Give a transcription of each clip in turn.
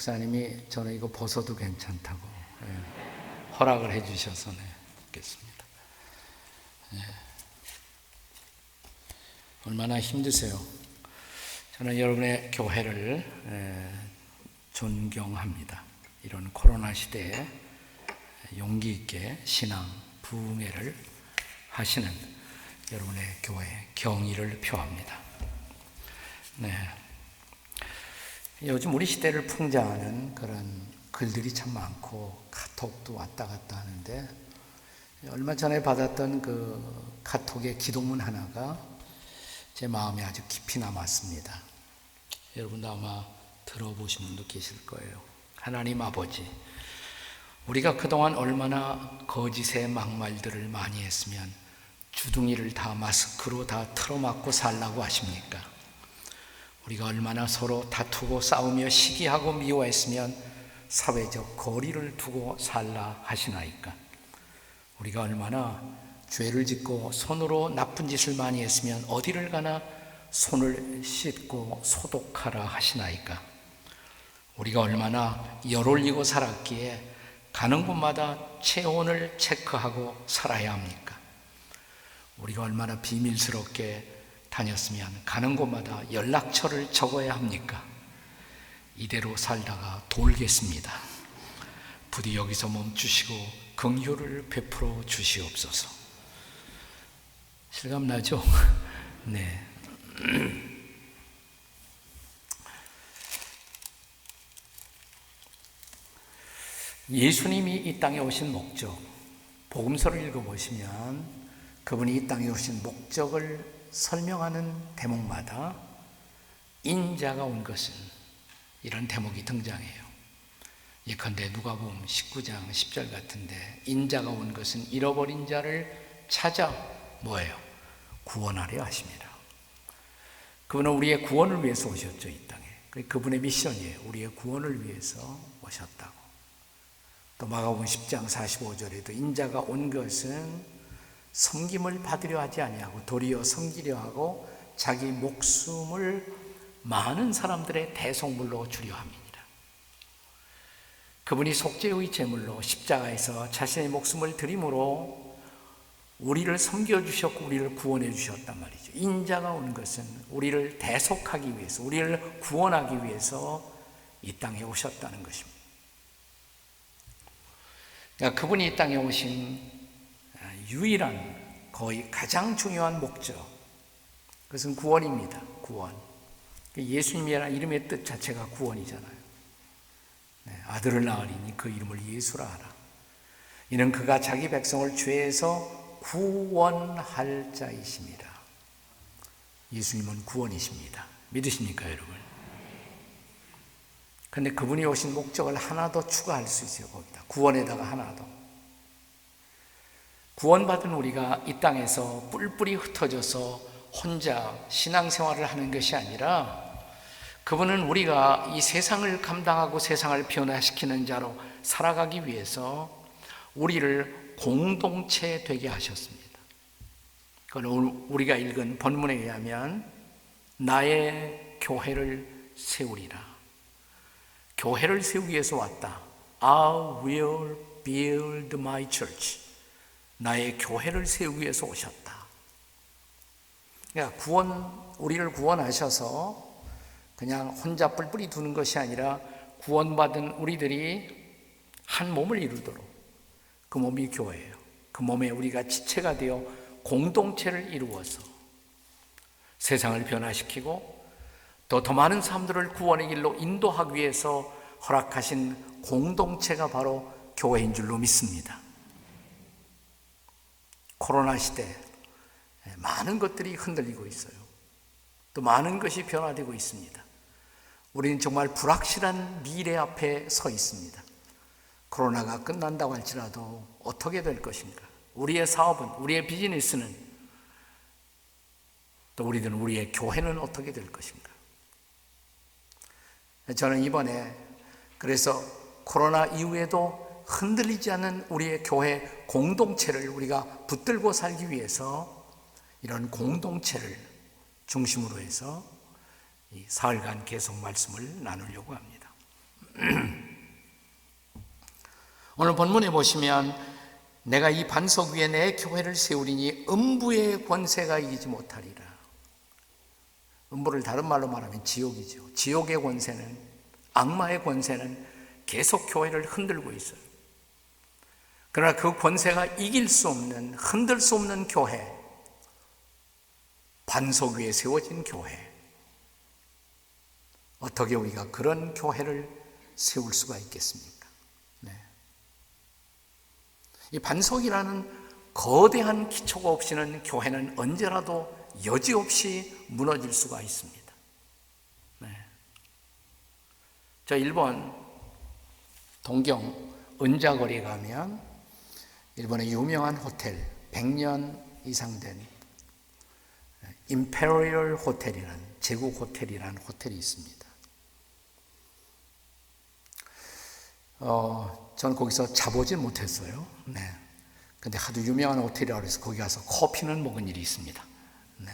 목사님이 저는 이거 벗어도 괜찮다고 허락을 해 주셔서 뵙겠습니다. 얼마나 힘드세요? 저는 여러분의 교회를 존경합니다. 이런 코로나 시대에 용기 있게 신앙 부흥회를 하시는 여러분의 교회 경의를 표합니다. 요즘 우리 시대를 풍자하는 그런 글들이 참 많고 카톡도 왔다 갔다 하는데, 얼마 전에 받았던 그 카톡의 기도문 하나가 제 마음에 아주 깊이 남았습니다. 여러분도 아마 들어보신 분도 계실 거예요. 하나님 아버지, 우리가 그동안 얼마나 거짓의 막말들을 많이 했으면 주둥이를 다 마스크로 다 틀어막고 살라고 하십니까? 우리가 얼마나 서로 다투고 싸우며 시기하고 미워했으면 사회적 거리를 두고 살라 하시나이까? 우리가 얼마나 죄를 짓고 손으로 나쁜 짓을 많이 했으면 어디를 가나 손을 씻고 소독하라 하시나이까? 우리가 얼마나 열 올리고 살았기에 가는 곳마다 체온을 체크하고 살아야 합니까? 우리가 얼마나 비밀스럽게 다녔으면 가는 곳마다 연락처를 적어야 합니까? 이대로 살다가 돌겠습니다. 부디 여기서 멈추시고 긍휼을 베풀어 주시옵소서. 실감나죠? 네. 예수님이 이 땅에 오신 목적, 복음서를 읽어보시면 그분이 이 땅에 오신 목적을 설명하는 대목마다 인자가 온 것은, 이런 대목이 등장해요. 예컨대 누가복음 19장 10절 같은데, 인자가 온 것은 잃어버린 자를 찾아 뭐예요? 구원하려 하십니다. 그분은 우리의 구원을 위해서 오셨죠, 이 땅에. 그분의 미션이에요. 우리의 구원을 위해서 오셨다고. 또 마가복음 10장 45절에도 인자가 온 것은 섬김을 받으려 하지 아니하고 도리어 섬기려 하고 자기 목숨을 많은 사람들의 대속물로 주려 함이니라. 그분이 속죄의 제물로 십자가에서 자신의 목숨을 드림으로 우리를 섬겨주셨고 우리를 구원해 주셨단 말이죠. 인자가 온 것은 우리를 대속하기 위해서, 우리를 구원하기 위해서 이 땅에 오셨다는 것입니다. 그러니까 그분이 이 땅에 오신 유일한, 거의 가장 중요한 목적, 그것은 구원입니다. 구원. 예수님이라는 이름의 뜻 자체가 구원이잖아요. 아들을 낳으리니 그 이름을 예수라 하라. 이는 그가 자기 백성을 죄에서 구원할 자이십니다. 예수님은 구원이십니다. 믿으십니까, 여러분? 그런데 그분이 오신 목적을 하나 더 추가할 수 있어요. 거기다 구원에다가 하나 더. 구원받은 우리가 이 땅에서 뿔뿔이 흩어져서 혼자 신앙생활을 하는 것이 아니라, 그분은 우리가 이 세상을 감당하고 세상을 변화시키는 자로 살아가기 위해서 우리를 공동체 되게 하셨습니다. 그건 우리가 읽은 본문에 의하면 나의 교회를 세우리라. 교회를 세우기 위해서 왔다. I will build my church. 나의 교회를 세우기 위해서 오셨다. 그러니까 우리를 구원하셔서 그냥 혼자 뿔뿔이 두는 것이 아니라 구원받은 우리들이 한 몸을 이루도록, 그 몸이 교회예요. 그 몸에 우리가 지체가 되어 공동체를 이루어서 세상을 변화시키고 또 더 많은 사람들을 구원의 길로 인도하기 위해서 허락하신 공동체가 바로 교회인 줄로 믿습니다. 코로나 시대 많은 것들이 흔들리고 있어요. 또 많은 것이 변화되고 있습니다. 우리는 정말 불확실한 미래 앞에 서 있습니다. 코로나가 끝난다고 할지라도 어떻게 될 것인가? 우리의 사업은, 우리의 비즈니스는, 또 우리의 교회는 어떻게 될 것인가? 저는 이번에 그래서 코로나 이후에도 흔들리지 않는 우리의 교회 공동체를 우리가 붙들고 살기 위해서 이런 공동체를 중심으로 해서 이 사흘간 계속 말씀을 나누려고 합니다. 오늘 본문에 보시면 내가 이 반석 위에 내 교회를 세우리니 음부의 권세가 이기지 못하리라. 음부를 다른 말로 말하면 지옥이죠. 지옥의 권세는, 악마의 권세는 계속 교회를 흔들고 있어요. 그러나 그 권세가 이길 수 없는, 흔들 수 없는 교회, 반석 위에 세워진 교회, 어떻게 우리가 그런 교회를 세울 수가 있겠습니까? 네. 이 반석이라는 거대한 기초가 없이는 교회는 언제라도 여지없이 무너질 수가 있습니다. 네. 저 일본 동경 은자거리에 가면 일본의 유명한 호텔, 100년 이상 된 임페리얼 호텔이라는, 제국 호텔이라는 호텔이 있습니다. 저는 거기서 자보진 못했어요. 네. 근데 하도 유명한 호텔이라고 해서 거기 가서 커피는 먹은 일이 있습니다. 네.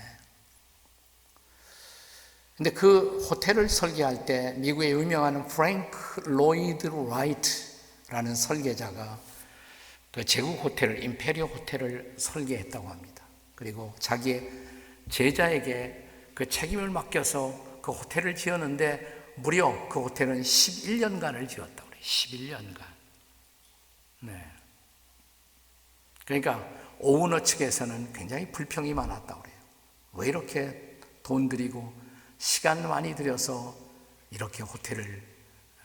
근데 그 호텔을 설계할 때 미국의 유명한 프랭크 로이드 라이트라는 설계자가 그 제국 호텔을, 임페리얼 호텔을 설계했다고 합니다. 그리고 자기의 제자에게 그 책임을 맡겨서 그 호텔을 지었는데 무려 그 호텔은 11년간을 지었다고 그래요. 11년간. 네. 그러니까 오너너 측에서는 굉장히 불평이 많았다고 그래요. 왜 이렇게 돈 들이고 시간 많이 들여서 이렇게 호텔을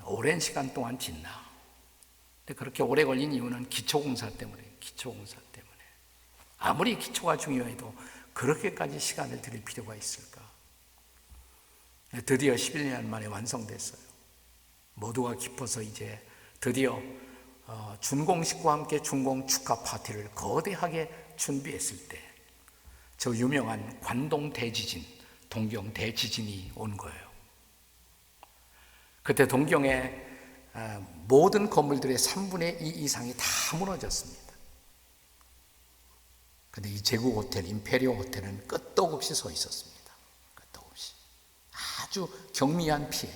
오랜 시간 동안 짓나. 근데 그렇게 오래 걸린 이유는 기초공사 때문에, 기초공사 때문에. 아무리 기초가 중요해도 그렇게까지 시간을 들일 필요가 있을까? 드디어 11년 만에 완성됐어요. 모두가 기뻐서 이제 드디어 준공식과 함께 준공 축하 파티를 거대하게 준비했을 때 저 유명한 관동 대지진, 동경 대지진이 온 거예요. 그때 동경의 모든 건물들의 3분의 2 이상이 다 무너졌습니다. 그런데 이 제국 호텔, 임페리얼 호텔은 끄떡없이 서 있었습니다. 끄떡없이. 아주 경미한 피해.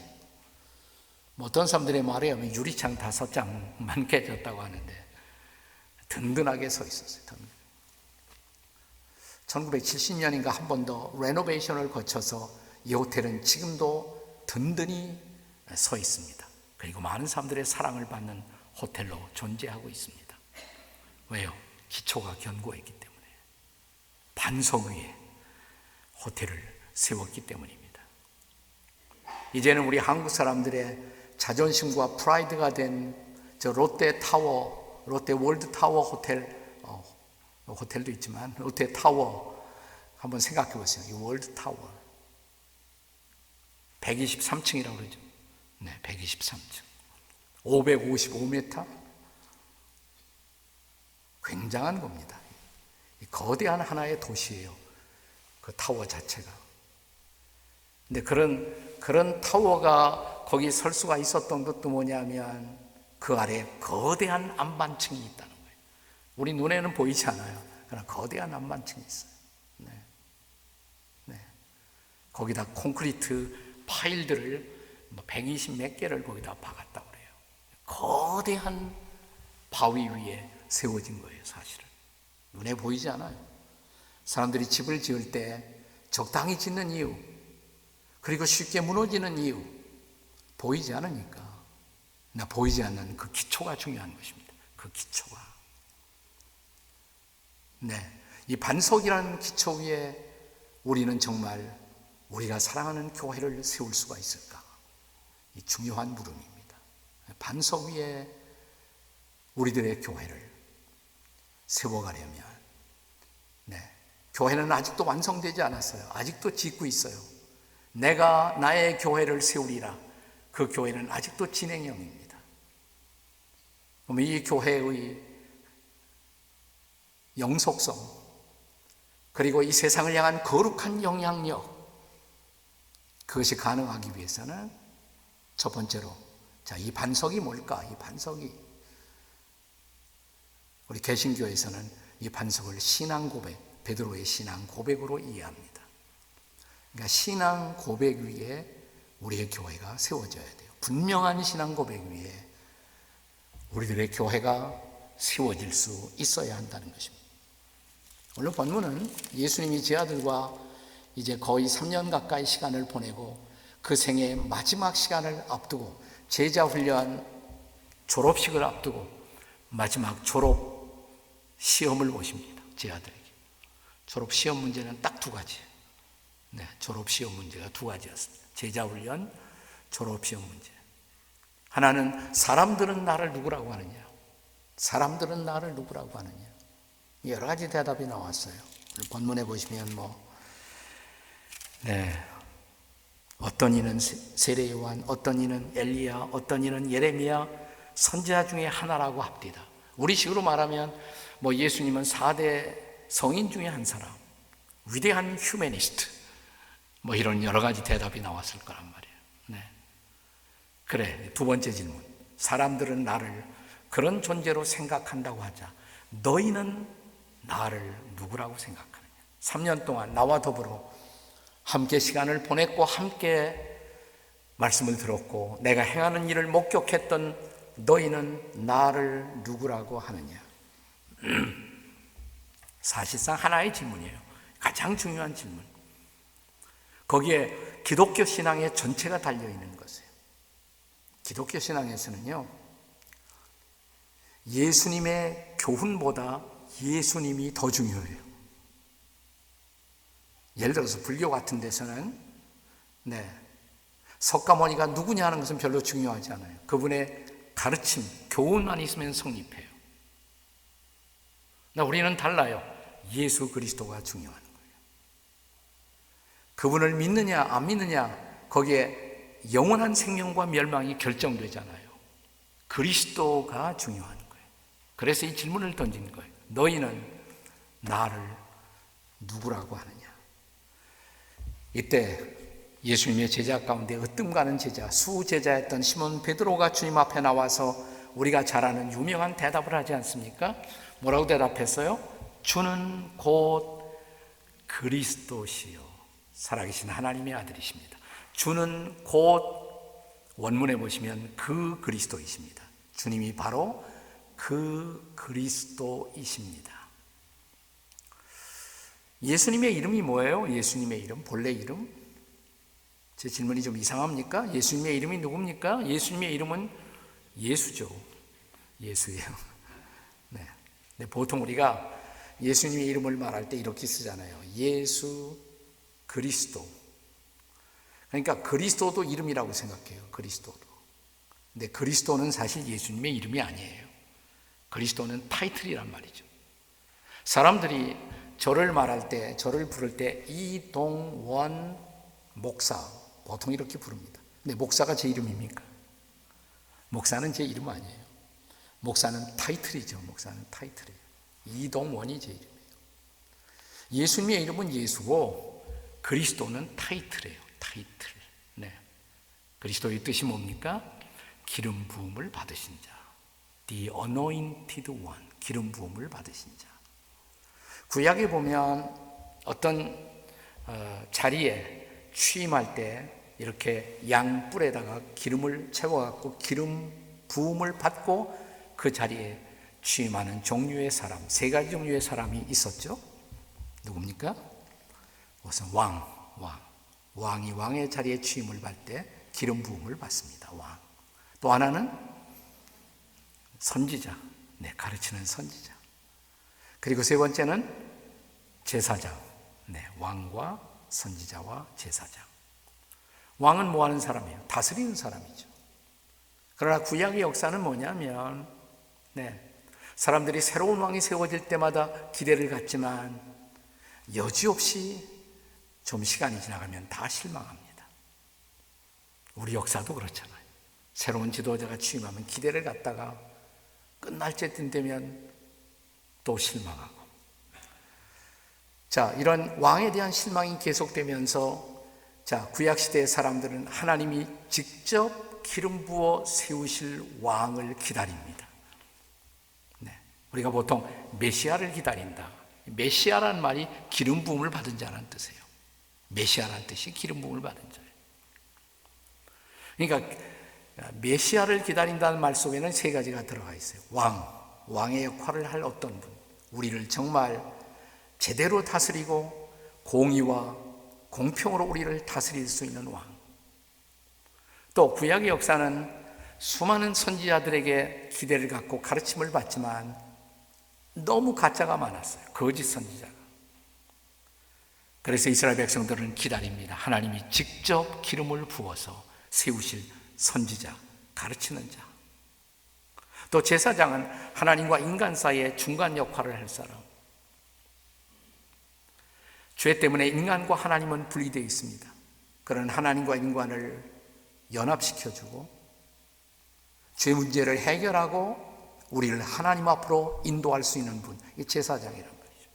어떤 사람들의 말에 의하면 유리창 5장만 깨졌다고 하는데 든든하게 서 있었어요. 1970년인가 한 번 더 레노베이션을 거쳐서 이 호텔은 지금도 든든히 서 있습니다. 그리고 많은 사람들의 사랑을 받는 호텔로 존재하고 있습니다. 왜요? 기초가 견고했기 때문에. 반석 위에 호텔을 세웠기 때문입니다. 이제는 우리 한국 사람들의 자존심과 프라이드가 된 저 롯데타워, 롯데월드타워 호텔, 호텔도 있지만 롯데타워 한번 생각해 보세요. 이 월드타워 123층이라고 그러죠. 네, 123층 555m 굉장한 겁니다. 거대한 하나의 도시예요. 그 타워 자체가. 근데 그런 타워가 거기 설 수가 있었던 것도 뭐냐면 그 아래에 거대한 안반층이 있다는 거예요. 우리 눈에는 보이지 않아요. 그러나 거대한 안반층이 있어요. 네. 네. 거기다 콘크리트 파일들을 120 몇 개를 거기다 박았다고 그래요. 거대한 바위 위에 세워진 거예요, 사실은. 눈에 보이지 않아요. 사람들이 집을 지을 때 적당히 짓는 이유, 그리고 쉽게 무너지는 이유, 보이지 않으니까. 보이지 않는 그 기초가 중요한 것입니다. 그 기초가. 네, 이 반석이라는 기초 위에 우리는 정말 우리가 사랑하는 교회를 세울 수가 있을까? 이 중요한 물음입니다. 반석 위에 우리들의 교회를 세워가려면, 네, 교회는 아직도 완성되지 않았어요. 아직도 짓고 있어요. 내가 나의 교회를 세우리라. 그 교회는 아직도 진행형입니다. 그럼 이 교회의 영속성, 그리고 이 세상을 향한 거룩한 영향력, 그것이 가능하기 위해서는 첫 번째로, 자, 이 반석이 뭘까? 이 반석이, 우리 개신교에서는 이 반석을 신앙 고백, 베드로의 신앙 고백으로 이해합니다. 그러니까 신앙 고백 위에 우리의 교회가 세워져야 돼요. 분명한 신앙 고백 위에 우리들의 교회가 세워질 수 있어야 한다는 것입니다. 오늘 본문은 예수님이 제 아들과 이제 거의 3년 가까이 시간을 보내고 그 생의 마지막 시간을 앞두고 제자훈련 졸업식을 앞두고 마지막 졸업 시험을 보십니다. 제 아들에게. 졸업 시험 문제는 딱 두 가지. 졸업 시험 문제가 두 가지였습니다. 제자훈련 졸업 시험 문제. 하나는 사람들은 나를 누구라고 하느냐? 사람들은 나를 누구라고 하느냐? 여러 가지 대답이 나왔어요. 본문에 보시면 어떤 이는 세례 요한, 어떤 이는 엘리야, 어떤 이는 예레미야 선지자 중에 하나라고 합디다. 우리식으로 말하면 예수님은 4대 성인 중에 한 사람, 위대한 휴머니스트, 이런 여러 가지 대답이 나왔을 거란 말이에요. 그래, 두 번째 질문. 사람들은 나를 그런 존재로 생각한다고 하자. 너희는 나를 누구라고 생각하느냐? 3년 동안 나와 더불어 함께 시간을 보냈고 함께 말씀을 들었고 내가 행하는 일을 목격했던 너희는 나를 누구라고 하느냐? 사실상 하나의 질문이에요. 가장 중요한 질문. 거기에 기독교 신앙의 전체가 달려있는 것이에요. 기독교 신앙에서는요, 예수님의 교훈보다 예수님이 더 중요해요. 예를 들어서 불교 같은 데서는 석가모니가 누구냐 하는 것은 별로 중요하지 않아요. 그분의 가르침, 교훈만 있으면 성립해요. 우리는 달라요. 예수 그리스도가 중요한 거예요. 그분을 믿느냐 안 믿느냐 거기에 영원한 생명과 멸망이 결정되잖아요. 그리스도가 중요한 거예요. 그래서 이 질문을 던진 거예요. 너희는 나를 누구라고 하느냐? 이때 예수님의 제자 가운데 으뜸 가는 제자, 수제자였던 시몬 베드로가 주님 앞에 나와서 우리가 잘 아는 유명한 대답을 하지 않습니까? 뭐라고 대답했어요? 주는 곧 그리스도시요 살아계신 하나님의 아들이십니다. 주는 곧 원문에 보시면 그 그리스도이십니다. 주님이 바로 그 그리스도이십니다. 예수님의 이름이 뭐예요? 예수님의 이름, 본래 이름? 제 질문이 좀 이상합니까? 예수님의 이름이 누굽니까? 예수님의 이름은 예수죠. 예수예요. 네. 보통 우리가 예수님의 이름을 말할 때 이렇게 쓰잖아요. 예수 그리스도. 그러니까 그리스도도 이름이라고 생각해요. 그리스도도. 근데 그리스도는 사실 예수님의 이름이 아니에요. 그리스도는 타이틀이란 말이죠. 사람들이 저를 말할 때, 저를 부를 때 이동원 목사 보통 이렇게 부릅니다. 근데 목사가 제 이름입니까? 목사는 제 이름 아니에요. 목사는 타이틀이죠. 목사는 타이틀이에요. 이동원이 제 이름이에요. 예수님의 이름은 예수고 그리스도는 타이틀이에요. 타이틀. 그리스도의 뜻이 뭡니까? 기름 부음을 받으신 자. The anointed one. 기름 부음을 받으신 자. 구약에 보면 어떤 자리에 취임할 때 이렇게 양 뿔에다가 기름을 채워갖고 기름 부음을 받고 그 자리에 취임하는 종류의 사람, 세 가지 종류의 사람이 있었죠. 누굽니까? 우선 왕이 왕의 자리에 취임을 받을 때 기름 부음을 받습니다. 왕. 또 하나는 선지자, 가르치는 선지자. 그리고 세 번째는 제사장, 왕과 선지자와 제사장. 왕은 뭐 하는 사람이에요? 다스리는 사람이죠. 그러나 구약의 역사는 뭐냐면, 사람들이 새로운 왕이 세워질 때마다 기대를 갖지만 여지없이 좀 시간이 지나가면 다 실망합니다. 우리 역사도 그렇잖아요. 새로운 지도자가 취임하면 기대를 갖다가 끝날 때쯤 되면 또 실망하고. 자, 이런 왕에 대한 실망이 계속되면서 구약시대의 사람들은 하나님이 직접 기름 부어 세우실 왕을 기다립니다. 우리가 보통 메시아를 기다린다. 메시아라는 말이 기름 부음을 받은 자라는 뜻이에요. 메시아라는 뜻이 기름 부음을 받은 자예요. 그러니까 메시아를 기다린다는 말 속에는 세 가지가 들어가 있어요. 왕의 역할을 할 어떤 분, 우리를 정말 제대로 다스리고 공의와 공평으로 우리를 다스릴 수 있는 왕. 또 구약의 역사는 수많은 선지자들에게 기대를 갖고 가르침을 받지만 너무 가짜가 많았어요. 거짓 선지자가. 그래서 이스라엘 백성들은 기다립니다. 하나님이 직접 기름을 부어서 세우실 선지자, 가르치는 자. 또 제사장은 하나님과 인간 사이의 중간 역할을 할 사람. 죄 때문에 인간과 하나님은 분리되어 있습니다. 그런 하나님과 인간을 연합시켜주고 죄 문제를 해결하고 우리를 하나님 앞으로 인도할 수 있는 분, 이 제사장이란 말이죠.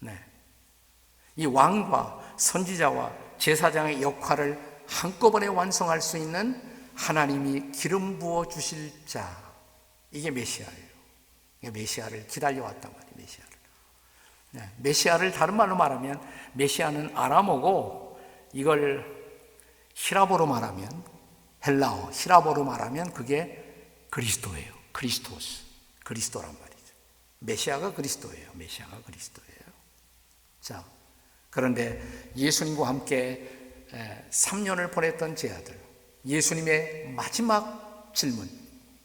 네. 이 왕과 선지자와 제사장의 역할을 한꺼번에 완성할 수 있는 하나님이 기름 부어 주실 자, 이게 메시아예요. 메시아를 기다려왔단 말이에요. 메시아를. 네. 메시아를 다른 말로 말하면 메시아는 아람어고 이걸 히라보로 말하면 헬라어, 히라보로 말하면 그게 그리스도예요. 크리스토스, 그리스도란 말이죠. 메시아가 그리스도예요. 메시아가 그리스도예요. 자, 그런데 예수님과 함께 3년을 보냈던 제 아들, 예수님의 마지막 질문,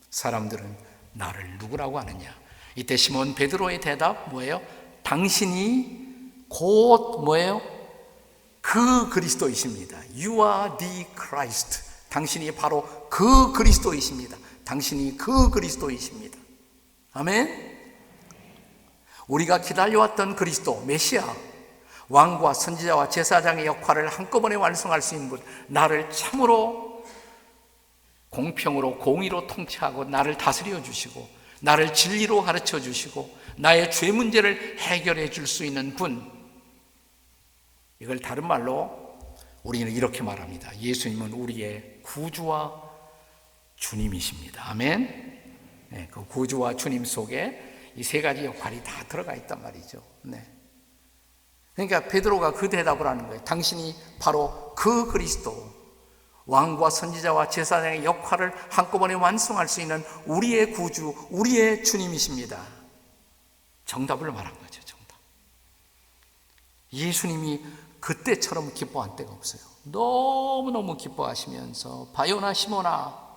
사람들은 나를 누구라고 하느냐? 이때 시몬 베드로의 대답 뭐예요? 당신이 곧 뭐예요? 그 그리스도이십니다. You are the Christ. 당신이 바로 그 그리스도이십니다. 당신이 그 그리스도이십니다. 아멘. 우리가 기다려왔던 그리스도, 메시아, 왕과 선지자와 제사장의 역할을 한꺼번에 완성할 수 있는 분, 나를 참으로 공평으로 공의로 통치하고 나를 다스려 주시고 나를 진리로 가르쳐 주시고 나의 죄 문제를 해결해 줄 수 있는 분, 이걸 다른 말로 우리는 이렇게 말합니다. 예수님은 우리의 구주와 주님이십니다. 아멘. 네, 그 구주와 주님 속에 이 세 가지 역할이 다 들어가 있단 말이죠. 네. 그러니까 베드로가 그 대답을 하는 거예요. 당신이 바로 그 그리스도, 왕과 선지자와 제사장의 역할을 한꺼번에 완성할 수 있는 우리의 구주, 우리의 주님이십니다. 정답을 말한 거죠. 정답. 예수님이 그때처럼 기뻐한 때가 없어요. 너무너무 기뻐하시면서 바요나 시모나,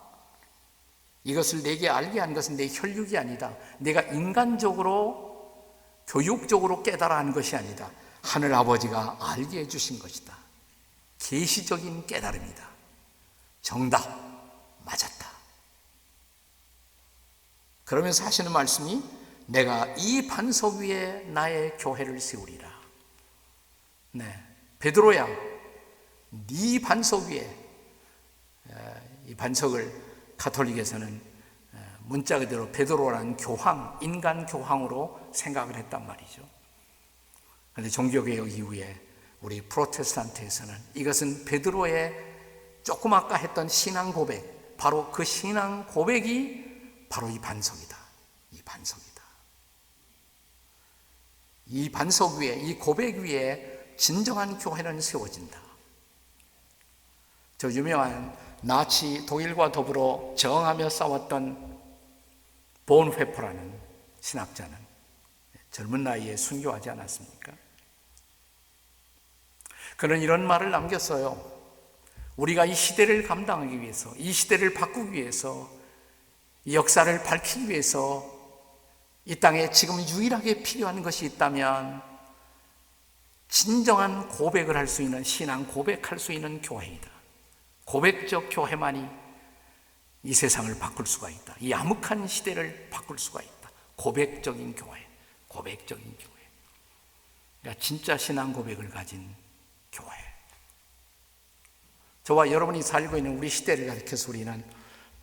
이것을 내게 알게 한 것은 내 혈육이 아니다. 내가 인간적으로 교육적으로 깨달아 한 것이 아니다. 하늘 아버지가 알게 해주신 것이다. 계시적인 깨달음이다. 정답, 맞았다. 그러면서 하시는 말씀이 내가 이 반석 위에 나의 교회를 세우리라. 네, 베드로야, 네 반석 위에, 이 반석을 가톨릭에서는 문자 그대로 베드로라는 교황, 인간 교황으로 생각을 했단 말이죠. 그런데 종교개혁 이후에 우리 프로테스탄트에서는 이것은 베드로의 조금 아까 했던 신앙 고백, 바로 그 신앙 고백이 바로 이 반석이다. 이 반석이다. 이 반석 위에, 이 고백 위에 진정한 교회는 세워진다. 저 유명한 나치 독일과 더불어 저항하며 싸웠던 본회퍼라는 신학자는 젊은 나이에 순교하지 않았습니까? 그는 이런 말을 남겼어요. 우리가 이 시대를 감당하기 위해서, 이 시대를 바꾸기 위해서, 이 역사를 밝히기 위해서 이 땅에 지금 유일하게 필요한 것이 있다면 진정한 고백을 할 수 있는, 신앙 고백할 수 있는 교회이다. 고백적 교회만이 이 세상을 바꿀 수가 있다. 이 암흑한 시대를 바꿀 수가 있다. 고백적인 교회, 고백적인 교회. 그러니까 진짜 신앙 고백을 가진 교회. 저와 여러분이 살고 있는 우리 시대를 가리켜서 우리는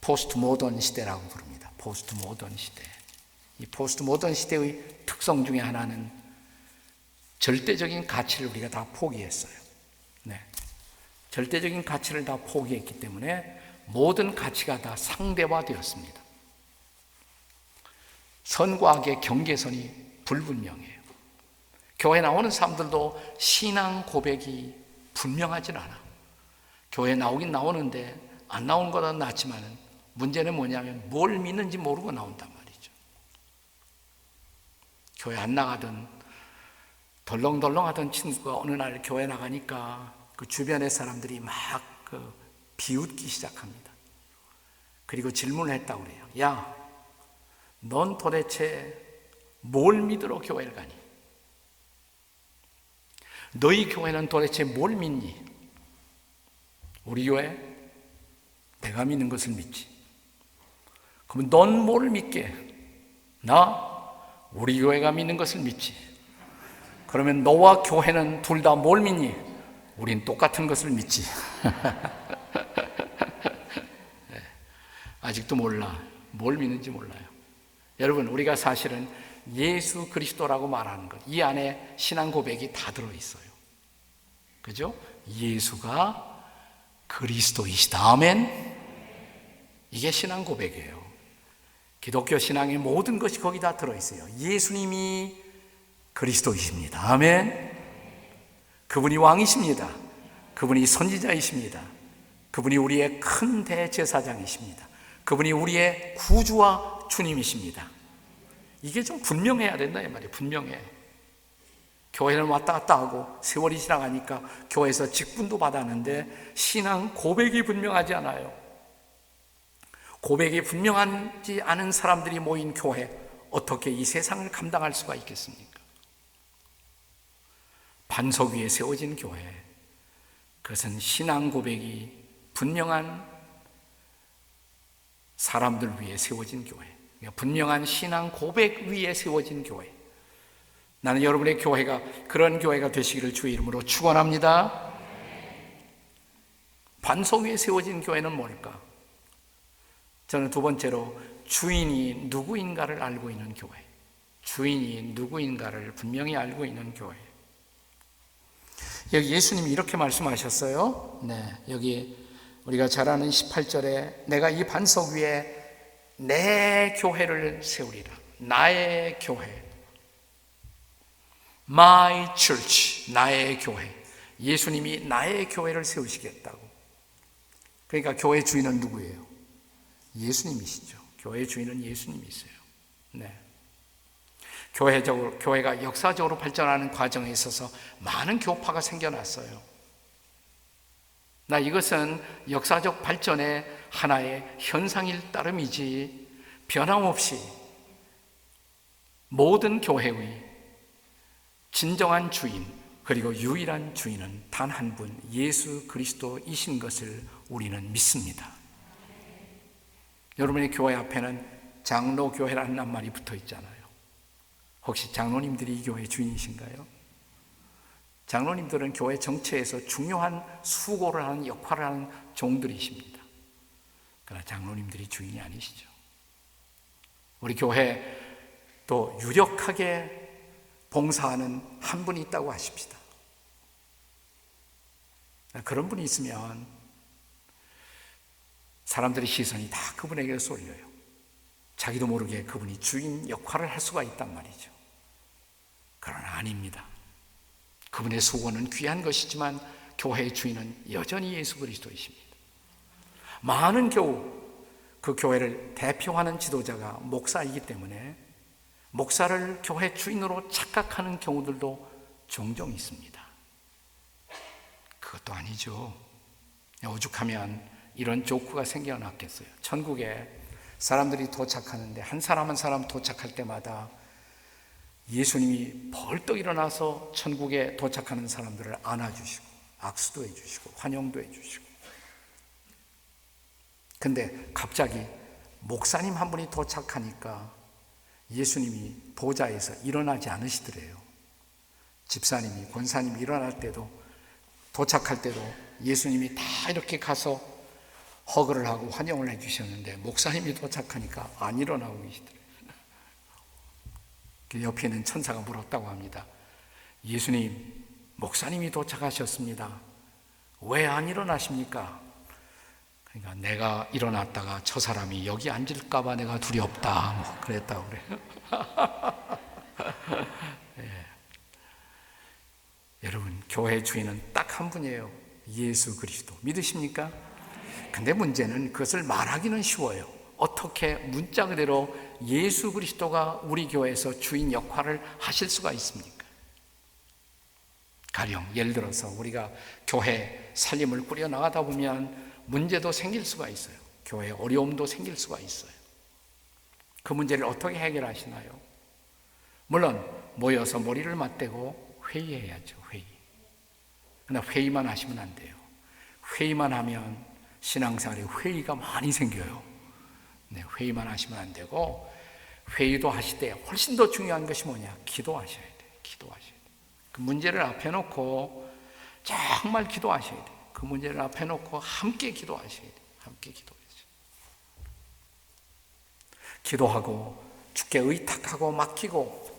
포스트 모던 시대라고 부릅니다. 포스트 모던 시대. 이 포스트 모던 시대의 특성 중에 하나는 절대적인 가치를 우리가 다 포기했어요. 네. 절대적인 가치를 다 포기했기 때문에 모든 가치가 다 상대화되었습니다. 선과 악의 경계선이 불분명해요. 교회 나오는 사람들도 신앙 고백이 분명하진 않아. 교회 나오긴 나오는데 안 나오는 것보다 낫지만은 문제는 뭐냐면 뭘 믿는지 모르고 나온단 말이죠. 교회 안 나가던 덜렁덜렁하던 친구가 어느 날 교회 나가니까 그 주변의 사람들이 막 비웃기 시작합니다. 그리고 질문을 했다고 그래요. 야, 넌 도대체 뭘 믿으러 교회를 가니? 너희 교회는 도대체 뭘 믿니? 우리 교회? 내가 믿는 것을 믿지. 그럼 넌 뭘 믿게? 나? 우리 교회가 믿는 것을 믿지. 그러면 너와 교회는 둘 다 뭘 믿니? 우린 똑같은 것을 믿지. 아직도 몰라. 뭘 믿는지 몰라요. 여러분, 우리가 사실은 예수 그리스도라고 말하는 것, 이 안에 신앙 고백이 다 들어있어요. 그죠? 예수가 그리스도이시다. 아멘. 이게 신앙 고백이에요. 기독교 신앙의 모든 것이 거기 다 들어있어요. 예수님이 그리스도이십니다. 아멘. 그분이 왕이십니다. 그분이 선지자이십니다. 그분이 우리의 큰 대제사장이십니다. 그분이 우리의 구주와 주님이십니다. 이게 좀 분명해야 된다 이 말이에요. 분명해. 교회는 왔다 갔다 하고 세월이 지나가니까 교회에서 직분도 받았는데 신앙 고백이 분명하지 않아요. 고백이 분명하지 않은 사람들이 모인 교회, 어떻게 이 세상을 감당할 수가 있겠습니까? 반석 위에 세워진 교회, 그것은 신앙 고백이 분명한 사람들 위에 세워진 교회, 분명한 신앙 고백 위에 세워진 교회. 나는 여러분의 교회가 그런 교회가 되시기를 주의 이름으로 축원합니다. 반석 위에 세워진 교회는 뭘까? 저는 두 번째로 주인이 누구인가를 알고 있는 교회. 주인이 누구인가를 분명히 알고 있는 교회. 여기 예수님이 이렇게 말씀하셨어요. 네, 여기 우리가 잘 아는 18절에 내가 이 반석 위에 내 교회를 세우리라. 나의 교회. My church. 나의 교회. 예수님이 나의 교회를 세우시겠다고. 그러니까 교회 주인은 누구예요? 예수님이시죠. 교회 주인은 예수님이세요. 네. 교회가 역사적으로 발전하는 과정에 있어서 많은 교파가 생겨났어요. 이것은 역사적 발전의 하나의 현상일 따름이지 변함없이 모든 교회의 진정한 주인 그리고 유일한 주인은 단 한 분 예수 그리스도이신 것을 우리는 믿습니다. 여러분의 교회 앞에는 장로교회라는 말이 붙어 있잖아요. 혹시 장로님들이 이 교회 주인이신가요? 장로님들은 교회 정체에서 중요한 수고를 하는 역할을 하는 종들이십니다. 그러나 장로님들이 주인이 아니시죠. 우리 교회 또 유력하게 봉사하는 한 분이 있다고 하십시다. 그런 분이 있으면 사람들의 시선이 다 그분에게 쏠려요. 자기도 모르게 그분이 주인 역할을 할 수가 있단 말이죠. 그러나 아닙니다. 그분의 수고는 귀한 것이지만 교회의 주인은 여전히 예수 그리스도이십니다. 많은 경우 그 교회를 대표하는 지도자가 목사이기 때문에 목사를 교회 주인으로 착각하는 경우들도 종종 있습니다. 그것도 아니죠. 오죽하면 이런 조크가 생겨났겠어요. 천국에 사람들이 도착하는데 한 사람 한 사람 도착할 때마다 예수님이 벌떡 일어나서 천국에 도착하는 사람들을 안아주시고 악수도 해주시고 환영도 해주시고. 근데 갑자기 목사님 한 분이 도착하니까 예수님이 보좌에서 일어나지 않으시더래요. 집사님이 권사님이 일어날 때도 도착할 때도 예수님이 다 이렇게 가서 허그를 하고 환영을 해주셨는데 목사님이 도착하니까 안 일어나고 계시더래요. 그 옆에 있는 천사가 물었다고 합니다. 예수님, 목사님이 도착하셨습니다. 왜 안 일어나십니까? 그러니까 내가 일어났다가 저 사람이 여기 앉을까 봐 내가 두렵다 뭐 그랬다고 그래요. 네. 여러분, 교회 주인은 딱 한 분이에요. 예수 그리스도. 믿으십니까? 근데 문제는 그것을 말하기는 쉬워요. 어떻게 문자 그대로 예수 그리스도가 우리 교회에서 주인 역할을 하실 수가 있습니까? 가령 예를 들어서 우리가 교회 살림을 꾸려나가다 보면 문제도 생길 수가 있어요. 교회에 어려움도 생길 수가 있어요. 그 문제를 어떻게 해결하시나요? 물론 모여서 머리를 맞대고 회의해야죠. 회의. 그러나 회의만 하시면 안 돼요. 회의만 하면 신앙생활에 회의가 많이 생겨요. 네, 회의만 하시면 안 되고, 회의도 하실 때 훨씬 더 중요한 것이 뭐냐? 기도하셔야 돼요. 기도하셔야 돼요. 그 문제를 앞에 놓고 정말 기도하셔야 돼요. 그 문제를 앞에 놓고 함께 기도하셔야 돼요. 함께 기도하셔야 돼요. 기도하고 주께 의탁하고 맡기고,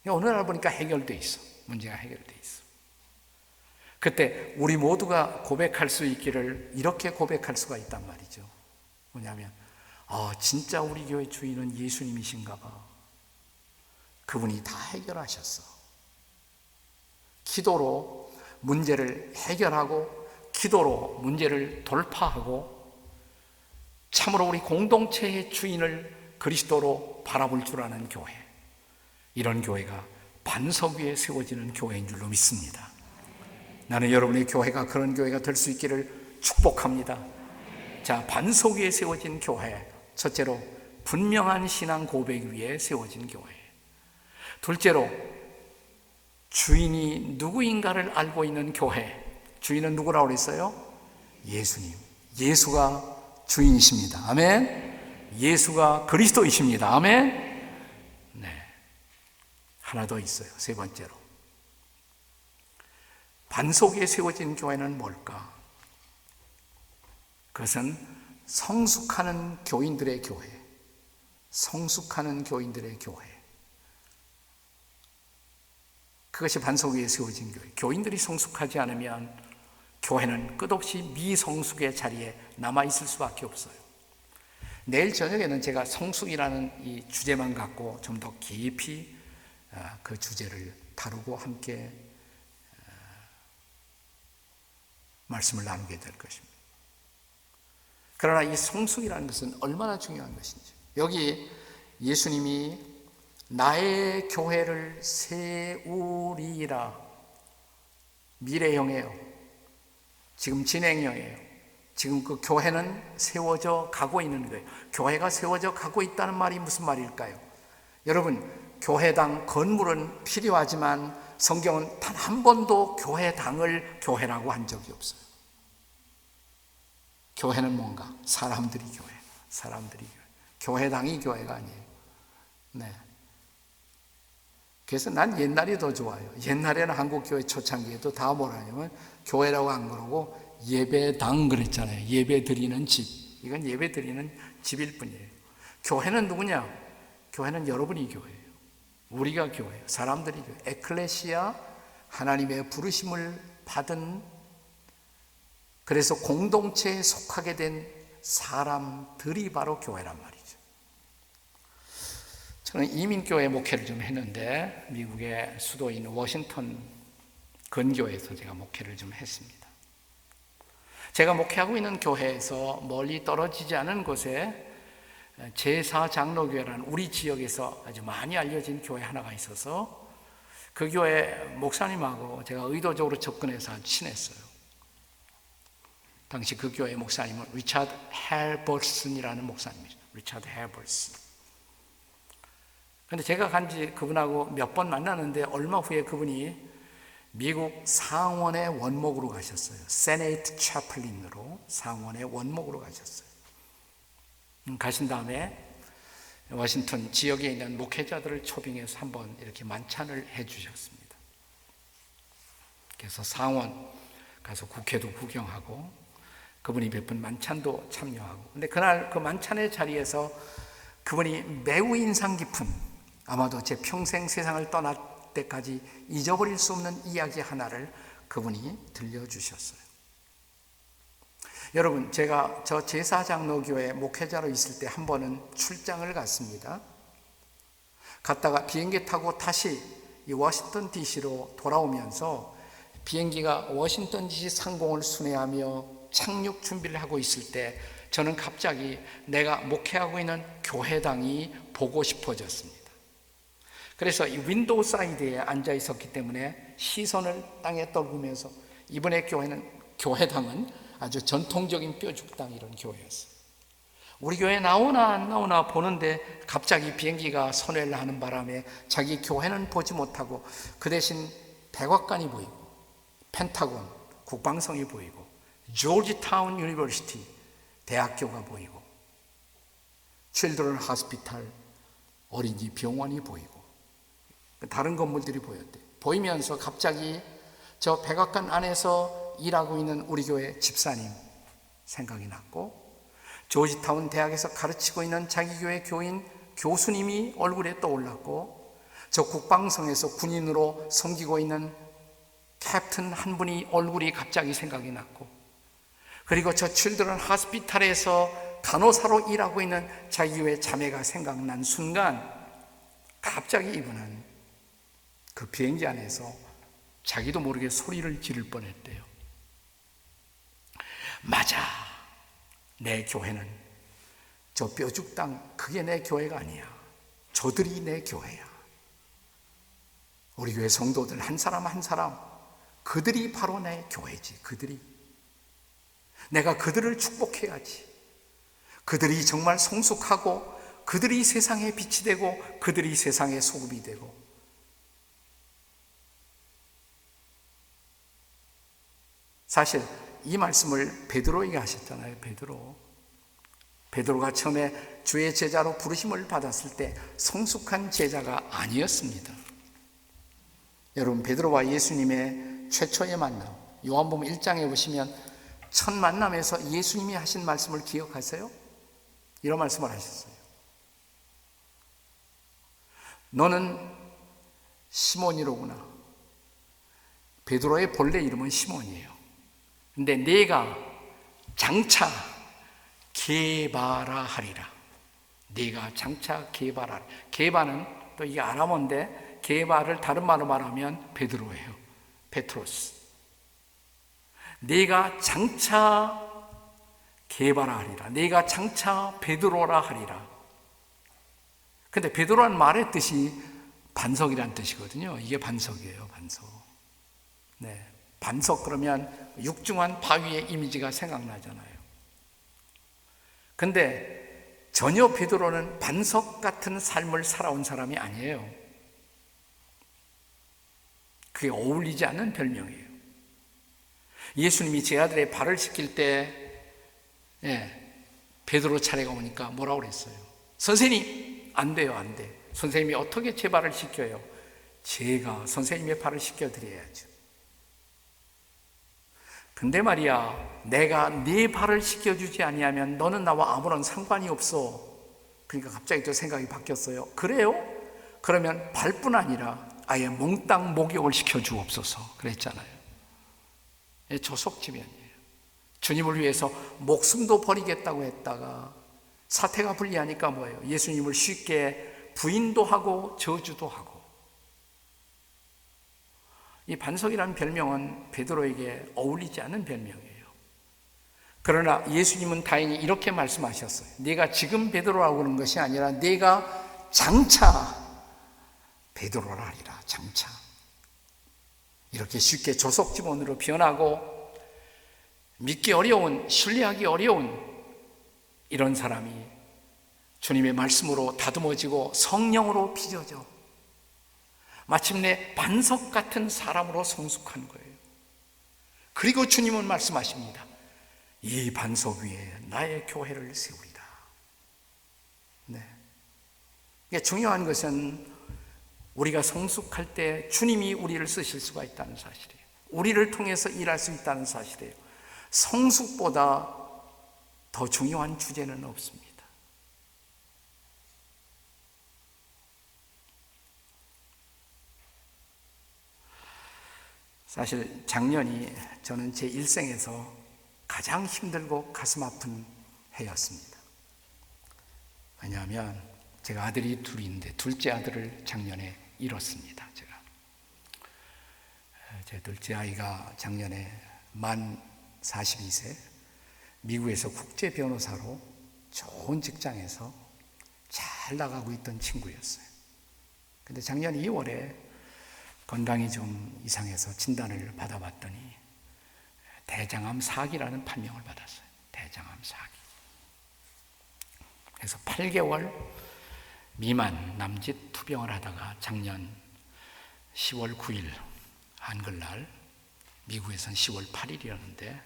어느 날 보니까 해결돼 있어. 문제가 해결돼 있어. 그때 우리 모두가 고백할 수 있기를 이렇게 고백할 수가 있단 말이죠. 뭐냐면, 진짜 우리 교회 주인은 예수님이신가 봐. 그분이 다 해결하셨어. 기도로 문제를 해결하고, 기도로 문제를 돌파하고, 참으로 우리 공동체의 주인을 그리스도로 바라볼 줄 아는 교회, 이런 교회가 반석 위에 세워지는 교회인 줄로 믿습니다. 나는 여러분의 교회가 그런 교회가 될 수 있기를 축복합니다. 자, 반석 위에 세워진 교회. 첫째로, 분명한 신앙 고백 위에 세워진 교회. 둘째로, 주인이 누구인가를 알고 있는 교회. 주인은 누구라고 그랬어요? 예수님. 예수가 주인이십니다. 아멘. 예수가 그리스도이십니다. 아멘. 네. 하나 더 있어요. 세 번째로, 반석 위에 세워진 교회는 뭘까? 그것은 성숙하는 교인들의 교회. 성숙하는 교인들의 교회. 그것이 반석 위에 세워진 교회. 교인들이 성숙하지 않으면 교회는 끝없이 미성숙의 자리에 남아있을 수밖에 없어요. 내일 저녁에는 제가 성숙이라는 이 주제만 갖고 좀 더 깊이 그 주제를 다루고 함께 말씀을 나누게 될 것입니다. 그러나 이 성숙이라는 것은 얼마나 중요한 것인지, 여기 예수님이 나의 교회를 세우리라, 미래형이에요. 지금 진행형이에요. 지금 그 교회는 세워져 가고 있는 거예요. 교회가 세워져 가고 있다는 말이 무슨 말일까요? 여러분, 교회당 건물은 필요하지만 성경은 단 한 번도 교회당을 교회라고 한 적이 없어요. 교회는 뭔가? 사람들이 교회. 사람들이 교회. 교회당이 교회가 아니에요. 네. 그래서 난 옛날이 더 좋아요. 옛날에는 한국교회 초창기에도 다 뭐라냐면 교회라고 안 그러고 예배당 그랬잖아요. 예배 드리는 집. 이건 예배 드리는 집일 뿐이에요. 교회는 누구냐? 교회는 여러분이 교회예요. 우리가 교회예요. 사람들이 교회. 에클레시아, 하나님의 부르심을 받은, 그래서 공동체에 속하게 된 사람들이 바로 교회란 말이죠. 저는 이민교회 목회를 좀 했는데, 미국의 수도인 워싱턴 근교에서 제가 목회를 좀 했습니다. 제가 목회하고 있는 교회에서 멀리 떨어지지 않은 곳에 제4장로교회라는 우리 지역에서 아주 많이 알려진 교회 하나가 있어서 그 교회 목사님하고 제가 의도적으로 접근해서 아주 친했어요. 당시 그 교회 목사님은 리차드 헬버슨이라는 목사님이죠. 리차드 헬버슨. 근데 제가 간지 그분하고 몇 번 만났는데 얼마 후에 그분이 미국 상원의 원목으로 가셨어요. 세네이트 채플린으로 상원의 원목으로 가셨어요. 가신 다음에 워싱턴 지역에 있는 목회자들을 초빙해서 한번 이렇게 만찬을 해 주셨습니다. 그래서 상원 가서 국회도 구경하고 그분이 베푼 만찬도 참여하고, 근데 그날 그 만찬의 자리에서 그분이 매우 인상 깊은, 아마도 제 평생 세상을 떠날 때까지 잊어버릴 수 없는 이야기 하나를 그분이 들려주셨어요. 여러분, 제가 저 제4장로교회 목회자로 있을 때 한 번은 출장을 갔습니다. 갔다가 비행기 타고 다시 이 워싱턴 DC로 돌아오면서 비행기가 워싱턴 DC 상공을 순회하며 착륙 준비를 하고 있을 때 저는 갑자기 내가 목회하고 있는 교회당이 보고 싶어졌습니다. 그래서 이 윈도우 사이드에 앉아 있었기 때문에 시선을 땅에 떨구면서 이번에 교회당은 아주 전통적인 뼈죽당 이런 교회였어요. 우리 교회 나오나 안 나오나 보는데 갑자기 비행기가 선회를 하는 바람에 자기 교회는 보지 못하고 그 대신 백악관이 보이고 펜타곤 국방성이 보이고 조지타운 유니버시티 대학교가 보이고 칠드런 하스피탈 어린이 병원이 보이고 다른 건물들이 보였대요. 보이면서 갑자기 저 백악관 안에서 일하고 있는 우리 교회 집사님 생각이 났고, 조지타운 대학에서 가르치고 있는 자기 교회 교인 교수님이 얼굴에 떠올랐고, 저 국방성에서 군인으로 섬기고 있는 캡틴 한 분이 얼굴이 갑자기 생각이 났고, 그리고 저 칠드런 하스피탈에서 간호사로 일하고 있는 자기 교회 자매가 생각난 순간 갑자기 이분은 그 비행기 안에서 자기도 모르게 소리를 지를 뻔했대요. 맞아, 내 교회는 저 뼈죽당 그게 내 교회가 아니야. 저들이 내 교회야. 우리 교회 성도들 한 사람 한 사람 그들이 바로 내 교회지. 그들이 내가 그들을 축복해야지. 그들이 정말 성숙하고 그들이 세상의 빛이 되고 그들이 세상의 소금이 되고. 사실 이 말씀을 베드로에게 하셨잖아요. 베드로가 처음에 주의 제자로 부르심을 받았을 때 성숙한 제자가 아니었습니다. 여러분, 베드로와 예수님의 최초의 만남, 요한복음 1장에 보시면 첫 만남에서 예수님이 하신 말씀을 기억하세요? 이런 말씀을 하셨어요. 너는 시몬이로구나. 베드로의 본래 이름은 시몬이에요. 근데 네가 장차 게바라 하리라. 네가 장차 게바라. 게바는 또 이게 아람어인데 게바를 다른 말로 말하면 베드로예요. 페트로스. 네가 장차 게바라 하리라. 네가 장차 베드로라 하리라. 근데 베드로라는 말의 뜻이 반석이란 뜻이거든요. 이게 반석이에요. 반석. 네. 반석 그러면 육중한 바위의 이미지가 생각나잖아요. 근데 전혀 베드로는 반석 같은 삶을 살아온 사람이 아니에요. 그게 어울리지 않는 별명이에요. 예수님이 제 아들의 발을 씻길 때 베드로 차례가 오니까 뭐라고 그랬어요? 선생님, 안 돼요, 안 돼. 선생님이 어떻게 제 발을 씻겨요? 제가 선생님의 발을 씻겨드려야죠. 근데 말이야, 내가 네 발을 씻겨주지 아니하면 너는 나와 아무런 상관이 없어. 그러니까 갑자기 또 생각이 바뀌었어요. 그래요? 그러면 발뿐 아니라 아예 몽땅 목욕을 시켜주옵소서 그랬잖아요. 조속지면이에요. 주님을 위해서 목숨도 버리겠다고 했다가 사태가 불리하니까 뭐예요? 예수님을 쉽게 부인도 하고 저주도 하고. 이 반석이라는 별명은 베드로에게 어울리지 않는 별명이에요. 그러나 예수님은 다행히 이렇게 말씀하셨어요. 네가 지금 베드로라고 그러는 것이 아니라 네가 장차 베드로라 하리라. 장차. 이렇게 쉽게 조속지문으로 변하고 믿기 어려운, 신뢰하기 어려운 이런 사람이 주님의 말씀으로 다듬어지고 성령으로 빚어져 마침내 반석 같은 사람으로 성숙한 거예요. 그리고 주님은 말씀하십니다. 이 반석 위에 나의 교회를 세우리라. 네. 이게 중요한 것은 우리가 성숙할 때 주님이 우리를 쓰실 수가 있다는 사실이에요. 우리를 통해서 일할 수 있다는 사실이에요. 성숙보다 더 중요한 주제는 없습니다. 사실 작년이 저는 제 일생에서 가장 힘들고 가슴 아픈 해였습니다. 왜냐하면 제가 아들이 둘인데 둘째 아들을 작년에 잃었습니다. 제 둘째 아이가 작년에 만 42세, 미국에서 국제 변호사로 좋은 직장에서 잘 나가고 있던 친구였어요. 근데 작년 2월에 건강이 좀 이상해서 진단을 받아봤더니 대장암 4기라는 판명을 받았어요. 대장암 4기. 그래서 8개월 미만 남짓 투병을 하다가 작년 10월 9일 한글날, 미국에서는 10월 8일이었는데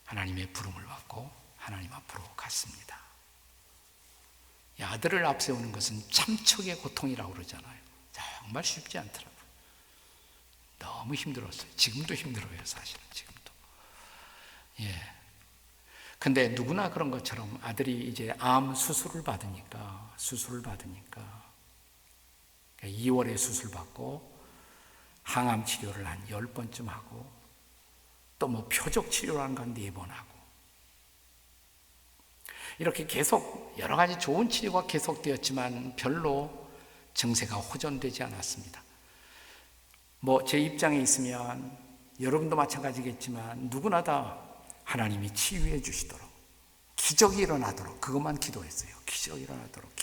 하나님의 부름을 받고 하나님 앞으로 갔습니다. 아들을 앞세우는 것은 참척의 고통이라고 그러잖아요. 정말 쉽지 않더라고요. 너무 힘들었어요. 지금도 힘들어요, 사실은 지금도. 근데 누구나 그런 것처럼 아들이 이제 암 수술을 받으니까 2월에 수술 받고 항암 치료를 한 10번쯤 하고 또 뭐 표적 치료라는 건 4번 하고 이렇게 계속 여러 가지 좋은 치료가 계속되었지만 별로 증세가 호전되지 않았습니다. 뭐 제 입장에 있으면 여러분도 마찬가지겠지만 누구나 다 하나님이 치유해 주시도록, 기적이 일어나도록 그것만 기도했어요. 기적이 일어나도록.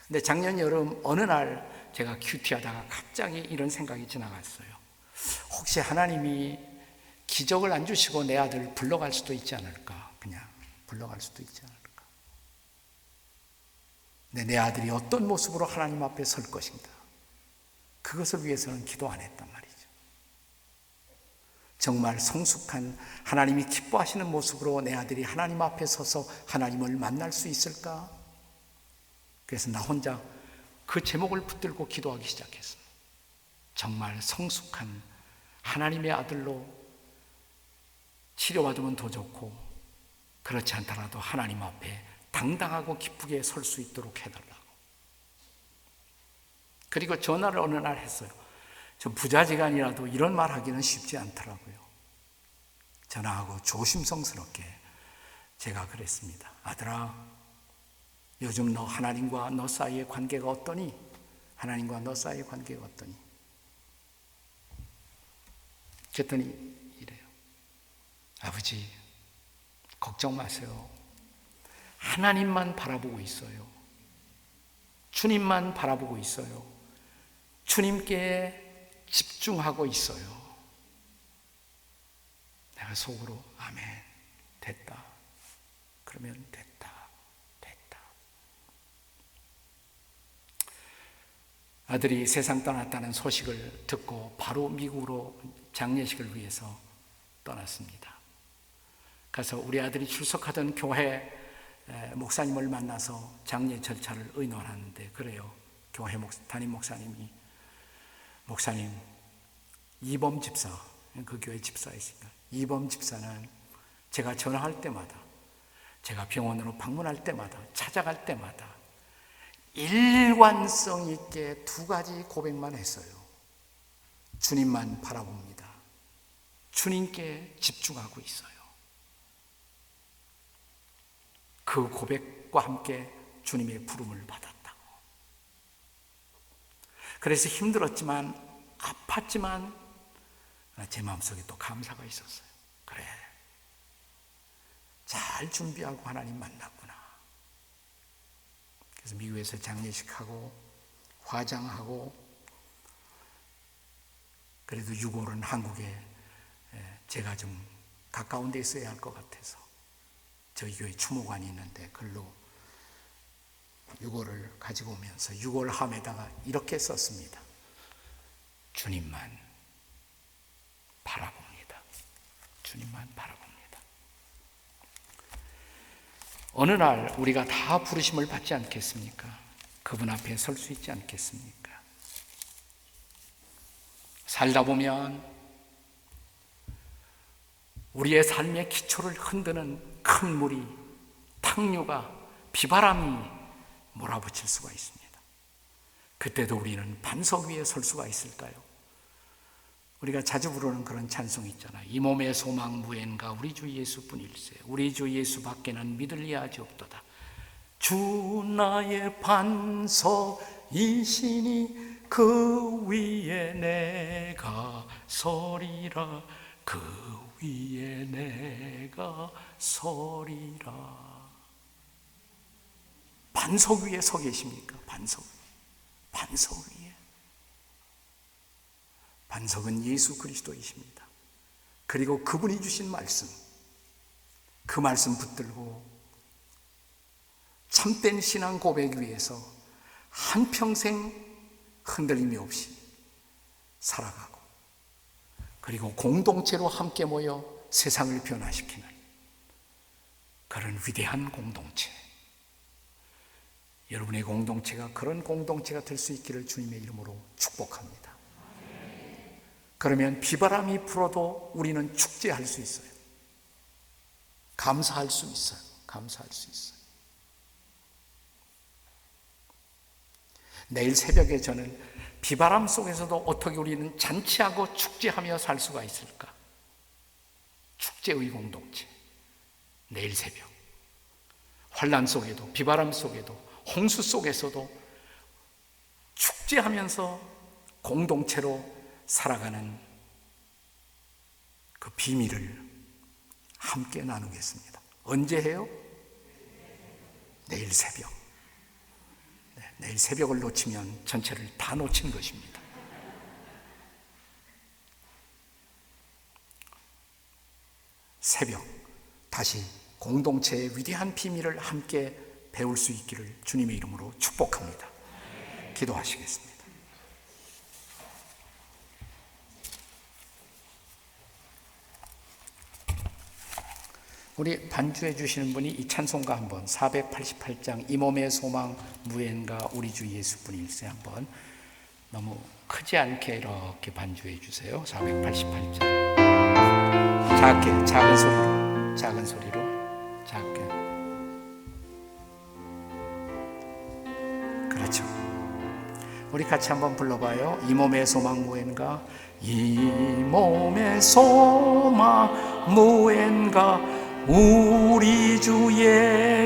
근데 작년 여름 어느 날 제가 큐티하다가 갑자기 이런 생각이 지나갔어요. 혹시 하나님이 기적을 안 주시고 내 아들 불러갈 수도 있지 않을까? 그냥 불러갈 수도 있지 않을까? 근데 내 아들이 어떤 모습으로 하나님 앞에 설 것인가? 그것을 위해서는 기도 안 했단 말이죠. 정말 성숙한 하나님이 기뻐하시는 모습으로 내 아들이 하나님 앞에 서서 하나님을 만날 수 있을까? 그래서 나 혼자 그 제목을 붙들고 기도하기 시작했어요. 정말 성숙한 하나님의 아들로 치료받으면 더 좋고, 그렇지 않더라도 하나님 앞에 당당하고 기쁘게 설 수 있도록 해달라고. 그리고 전화를 어느 날 했어요. 저 부자지간이라도 이런 말 하기는 쉽지 않더라고요. 전화하고 조심성스럽게 제가 그랬습니다. 아들아, 요즘 너 하나님과 너 사이의 관계가 어떠니? 하나님과 너 사이의 관계가 어떠니? 그랬더니 이래요. 아버지, 걱정 마세요. 하나님만 바라보고 있어요. 주님만 바라보고 있어요. 주님께 집중하고 있어요. 내가 속으로 아멘, 됐다. 그러면 됐다. 아들이 세상 떠났다는 소식을 듣고 바로 미국으로 장례식을 위해서 떠났습니다. 가서 우리 아들이 출석하던 교회 목사님을 만나서 장례 절차를 의논하는데, 그래요. 교회 담임 목사님이, 목사님, 이범 집사, 그 교회 집사이시니까, 이범 집사는 제가 전화할 때마다, 제가 병원으로 방문할 때마다, 찾아갈 때마다 일관성 있게 2가지 고백만 했어요. 주님만 바라봅니다. 주님께 집중하고 있어요. 그 고백과 함께 주님의 부름을 받았다고. 그래서 힘들었지만, 아팠지만 제 마음속에 또 감사가 있었어요. 그래, 잘 준비하고 하나님 만났구나. 그래서 미국에서 장례식하고 화장하고, 그래도 유골은 한국에 제가 좀 가까운 데 있어야 할 것 같아서 저희 교회 추모관이 있는데 글로 유골을 가지고 오면서 유골함에다가 이렇게 썼습니다. 주님만 바라봅니다. 주님만 바라봅니다. 어느 날 우리가 다 부르심을 받지 않겠습니까? 그분 앞에 설 수 있지 않겠습니까? 살다 보면 우리의 삶의 기초를 흔드는 큰 물이, 탕류가, 비바람이 몰아붙일 수가 있습니다. 그때도 우리는 반석 위에 설 수가 있을까요? 우리가 자주 부르는 그런 찬송이 있잖아요. 이 몸의 소망 무엔가 우리 주 예수뿐일세. 우리 주 예수 밖에는 믿을 리하지 없도다. 주 나의 반석이시니 그 위에 내가 서리라. 그 위에 내가 서리라. 반석 위에 서 계십니까? 반석 위에. 반석은 예수 그리스도이십니다. 그리고 그분이 주신 말씀, 그 말씀 붙들고 참된 신앙 고백 위에서 한평생 흔들림이 없이 살아가고, 그리고 공동체로 함께 모여 세상을 변화시키는 그런 위대한 공동체, 여러분의 공동체가 그런 공동체가 될 수 있기를 주님의 이름으로 축복합니다. 그러면 비바람이 불어도 우리는 축제할 수 있어요. 감사할 수 있어요. 내일 새벽에 저는 비바람 속에서도 어떻게 우리는 잔치하고 축제하며 살 수가 있을까? 축제의 공동체. 내일 새벽 환난 속에도, 비바람 속에도, 홍수 속에서도 축제하면서 공동체로 살아가는 그 비밀을 함께 나누겠습니다. 언제 해요? 내일 새벽. 내일 새벽을 놓치면 전체를 다 놓친 것입니다. 새벽, 다시 공동체의 위대한 비밀을 함께 배울 수 있기를 주님의 이름으로 축복합니다. 기도하시겠습니다. 우리 반주해 주시는 분이 이 찬송가 한번 488장 이 몸의 소망 무엔가 우리 주 예수뿐일세 한번 너무 크지 않게 이렇게 반주해 주세요. 488장 작게, 작은 소리로 작게. 그렇죠. 우리 같이 한번 불러봐요. 이 몸의 소망 무엔가, 이 몸의 소망 무엔가 우리 주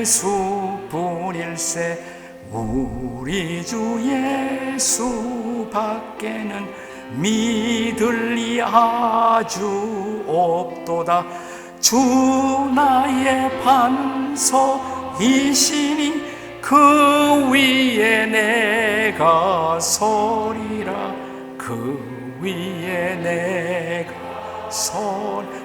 예수뿐일세. 우리 주 예수 밖에는 믿을 리 아주 없도다. 주 나의 반석이시니 그 위에 내가 서리라. 그 위에 내가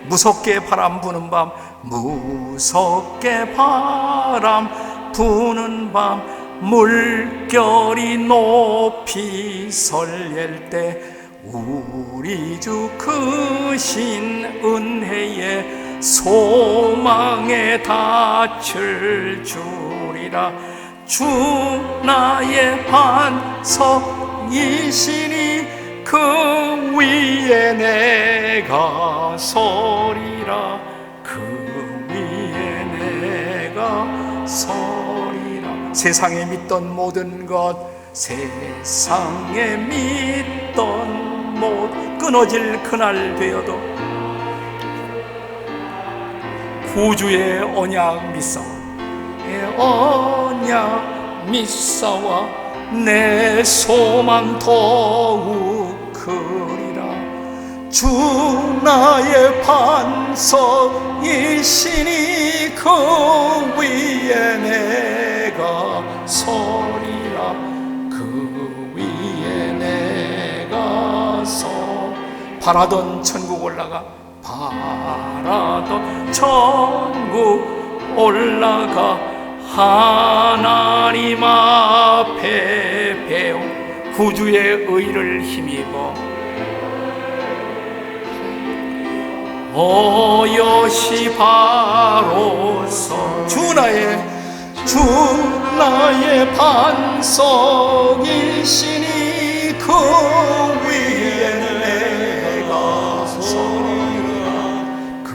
무섭게 바람 부는 밤, 무섭게 바람 부는 밤, 물결이 높이 설렐 때 우리 주 크신 은혜에 소망에 닻을 주리라. 주 나의 반석이시니 그 위에 내가 서리라. 그 위에 내가 서리라. 세상에 믿던 모든 것, 세상에 믿던 못 끊어질 그날 되어도 구주의 언약 믿사와 내 소망 더욱 크리라. 주 나의 반석이시니 그 위에 내가 서리라. 그 위에 내가 바라던 천국 올라가, 바라던 천국 올라가 하나님 앞에 배운 구주의 의를 힘입어 어여시 바로서 주 나의 반석이시니 그 위에 내가 서리라. 그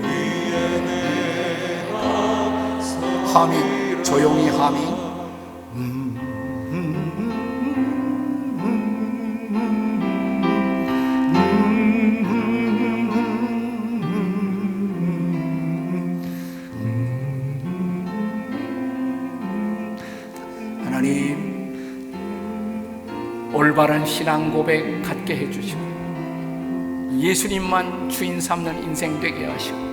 위에 내가 서리라. 하민, 조용히 하민. 하나님, 올바른 신앙 고백 갖게 해주시고 예수님만 주인 삼는 인생 되게 하시고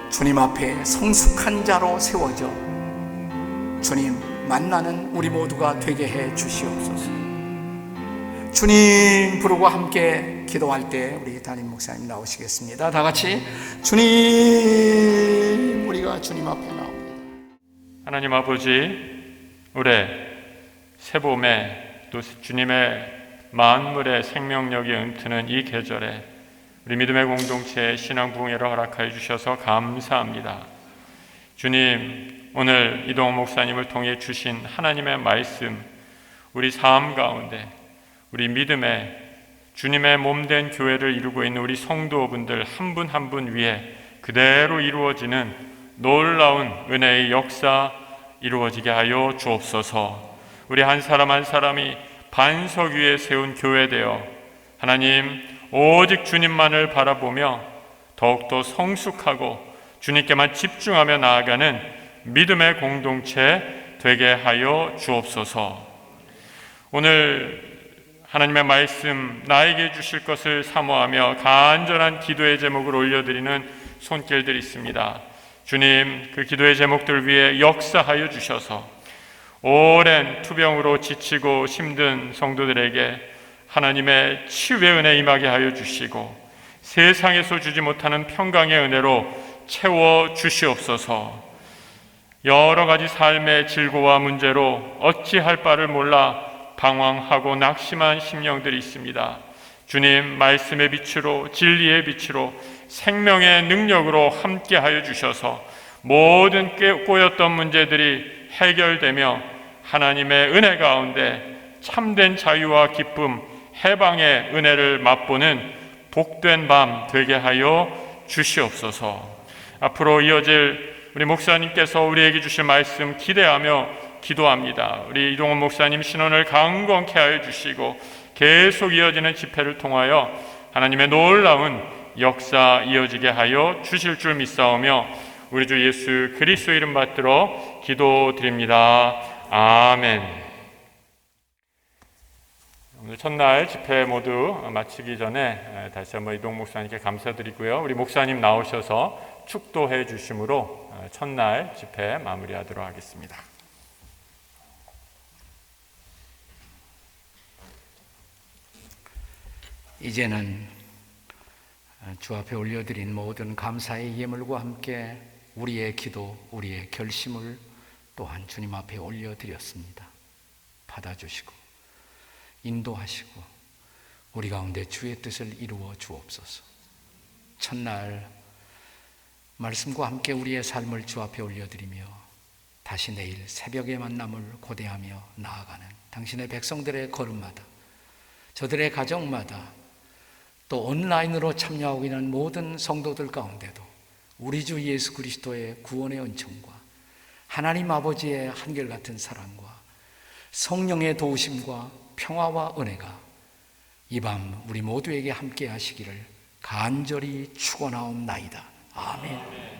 주님 앞에 성숙한 자로 세워져 주님 만나는 우리 모두가 되게 해 주시옵소서. 주님 부르고 함께 기도할 때 우리 담임 목사님 나오시겠습니다. 다 같이 주님, 우리가 주님 앞에 나옵니다. 하나님 아버지, 올해 새봄에 또 주님의 만물의 생명력이 ը트는 이 계절에 우리 믿음의 공동체에 신앙 부흥회를 허락하여 주셔서 감사합니다. 주님, 오늘 이동호 목사님을 통해 주신 하나님의 말씀, 우리 삶 가운데 우리 믿음의 주님의 몸된 교회를 이루고 있는 우리 성도분들 한 분 한 분 위에 그대로 이루어지는 놀라운 은혜의 역사 이루어지게 하여 주옵소서. 우리 한 사람 한 사람이 반석 위에 세운 교회되어 하나님 오직 주님만을 바라보며 더욱더 성숙하고 주님께만 집중하며 나아가는 믿음의 공동체 되게 하여 주옵소서. 오늘 하나님의 말씀 나에게 주실 것을 사모하며 간절한 기도의 제목을 올려드리는 손길들이 있습니다. 주님, 그 기도의 제목들 위해 역사하여 주셔서 오랜 투병으로 지치고 힘든 성도들에게 하나님의 치유의 은혜 임하게 하여 주시고 세상에서 주지 못하는 평강의 은혜로 채워 주시옵소서. 여러 가지 삶의 질고와 문제로 어찌할 바를 몰라 방황하고 낙심한 심령들이 있습니다. 주님, 말씀의 빛으로 진리의 빛으로 생명의 능력으로 함께하여 주셔서 모든 꼬였던 문제들이 해결되며 하나님의 은혜 가운데 참된 자유와 기쁨, 해방의 은혜를 맛보는 복된 밤 되게 하여 주시옵소서. 앞으로 이어질 우리 목사님께서 우리에게 주실 말씀 기대하며 기도합니다. 우리 이동호 목사님 신원을 강건케 하여 주시고 계속 이어지는 집회를 통하여 하나님의 놀라운 역사 이어지게 하여 주실 줄 믿사오며 우리 주 예수 그리스도 이름 받들어 기도드립니다. 아멘. 오늘 첫날 집회 모두 마치기 전에 다시 한번 이동 목사님께 감사드리고요. 우리 목사님 나오셔서 축도해 주심으로 첫날 집회 마무리하도록 하겠습니다. 이제는 주 앞에 올려드린 모든 감사의 예물과 함께 우리의 기도, 우리의 결심을 또한 주님 앞에 올려드렸습니다. 받아주시고 인도하시고 우리 가운데 주의 뜻을 이루어 주옵소서. 첫날 말씀과 함께 우리의 삶을 주 앞에 올려드리며 다시 내일 새벽의 만남을 고대하며 나아가는 당신의 백성들의 걸음마다, 저들의 가정마다, 또 온라인으로 참여하고 있는 모든 성도들 가운데도 우리 주 예수 그리스도의 구원의 은총과 하나님 아버지의 한결같은 사랑과 성령의 도우심과 평화와 은혜가 이 밤 우리 모두에게 함께 하시기를 간절히 축원하옵나이다. 아멘.